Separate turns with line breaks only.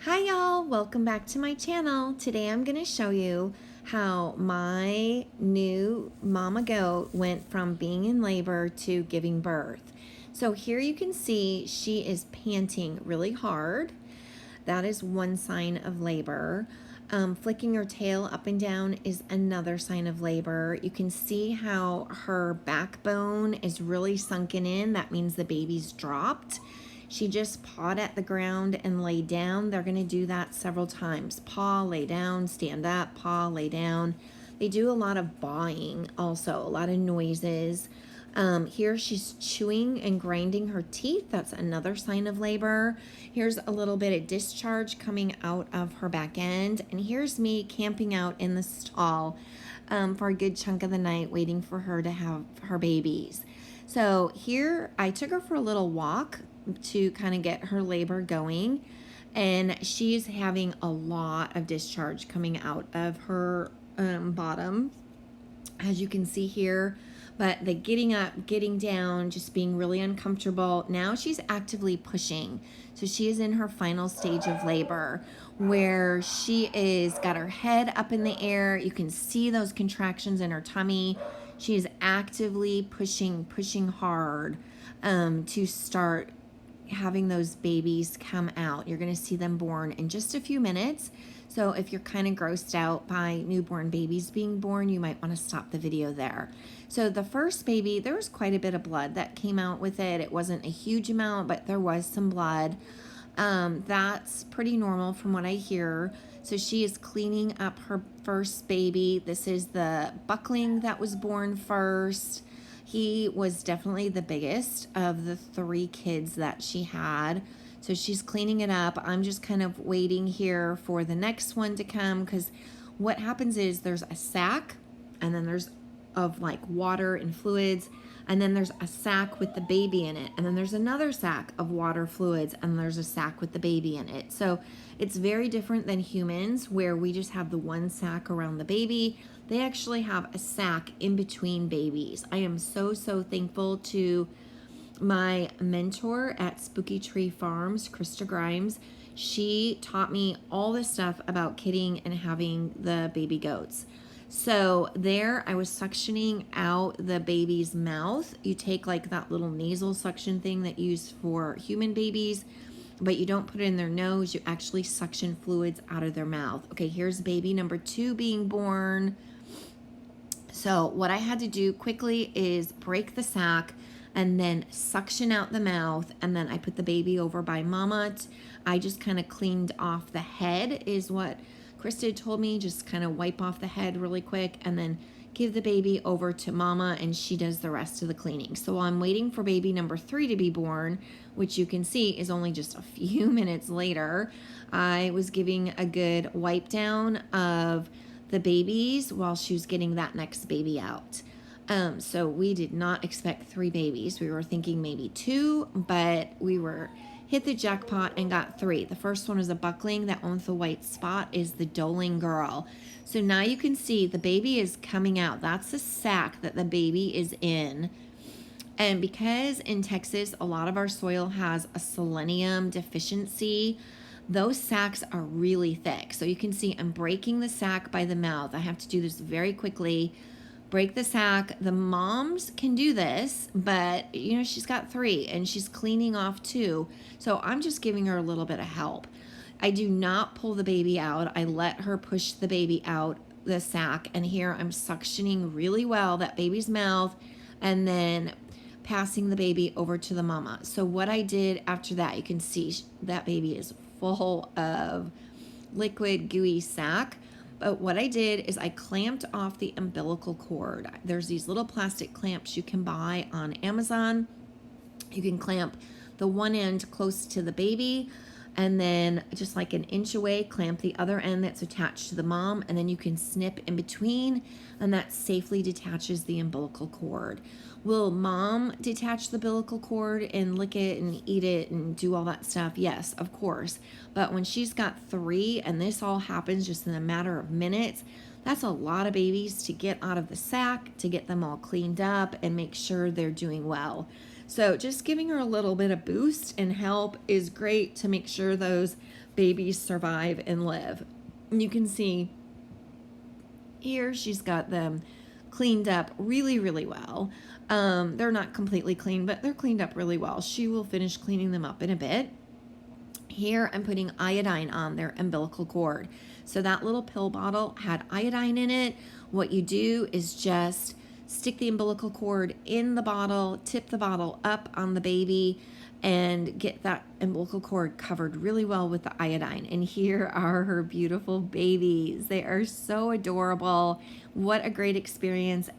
Hi y'all, welcome back to my channel. Today I'm going to show you how my new mama goat went from being in labor to giving birth. So here you can see she is panting really hard. That is one sign of labor. Flicking her tail up and down is another sign of labor. You can see how her backbone is really sunken in. That means the baby's dropped. She just pawed at the ground and lay down. They're going to do that several times. Paw, lay down, stand up, paw, lay down. They do a lot of bawing also, a lot of noises. Here she's chewing and grinding her teeth. That's another sign of labor. Here's a little bit of discharge coming out of her back end. And here's me camping out in the stall for a good chunk of the night waiting for her to have her babies. So here I took her for a little walk to kind of get her labor going, and she's having a lot of discharge coming out of her bottom, as you can see here. But the getting up, getting down, just being really uncomfortable. Now she's actively pushing. So she is in her final stage of labor where she is got her head up in the air. You can see those contractions in her tummy. She is actively pushing hard to start having those babies come out. You're going to see them born in just a few minutes. So if you're kind of grossed out by newborn babies being born, you might want to stop the video there. So the first baby, there was quite a bit of blood that came out with it. It wasn't a huge amount, but there was some blood. That's pretty normal from what I hear. So she is cleaning up her first baby. This is the buckling that was born first. He was definitely the biggest of the 3 kids that she had. So she's cleaning it up. I'm just kind of waiting here for the next one to come, because what happens is there's a sack, and then there's of like water and fluids, and then there's a sack with the baby in it, and then there's another sack of water, fluids, and there's a sack with the baby in it. So it's very different than humans, where we just have the one sack around the baby. They actually have a sack in between babies. I am so thankful to my mentor at Spooky Tree Farms, Krista Grimes. She taught me all this stuff about kidding and having the baby goats. So there I was suctioning out the baby's mouth. You take like that little nasal suction thing that you use for human babies, but you don't put it in their nose. You actually suction fluids out of their mouth. Okay, here's baby number 2 being born. So what I had to do quickly is break the sack and then suction out the mouth, and then I put the baby over by mama. I just kind of cleaned off the head is what Krista told me. Just kind of wipe off the head really quick and then give the baby over to mama, and she does the rest of the cleaning. So I'm waiting for baby number 3 to be born, which you can see is only just a few minutes later. I was giving a good wipe down of the babies while she was getting that next baby out. So we did not expect 3 babies. We were thinking maybe 2, but we hit the jackpot and got 3. The first one is a buckling. That one with the white spot is the doling girl. So now you can see the baby is coming out. That's the sack that the baby is in. And because in Texas, a lot of our soil has a selenium deficiency, those sacks are really thick. So you can see I'm breaking the sack by the mouth. I have to do this very quickly. Break the sack. The moms can do this, but you know, she's got 3 and she's cleaning off 2. So I'm just giving her a little bit of help. I do not pull the baby out. I let her push the baby out the sack, and here I'm suctioning really well that baby's mouth and then passing the baby over to the mama. So what I did after that, you can see that baby is full of liquid gooey sack. But what I did is I clamped off the umbilical cord. There's these little plastic clamps you can buy on Amazon. You can clamp the one end close to the baby, and then just like an inch away, clamp the other end that's attached to the mom, and then you can snip in between, and that safely detaches the umbilical cord. Will mom detach the umbilical cord and lick it and eat it and do all that stuff? Yes, of course. But when she's got 3 and this all happens just in a matter of minutes, that's a lot of babies to get out of the sack, to get them all cleaned up and make sure they're doing well. So just giving her a little bit of boost and help is great to make sure those babies survive and live. And you can see here she's got them cleaned up really, really well. They're not completely clean, but they're cleaned up really well. She will finish cleaning them up in a bit. Here I'm putting iodine on their umbilical cord. So that little pill bottle had iodine in it. What you do is just stick the umbilical cord in the bottle, tip the bottle up on the baby, and get that umbilical cord covered really well with the iodine. And here are her beautiful babies. They are so adorable. What a great experience.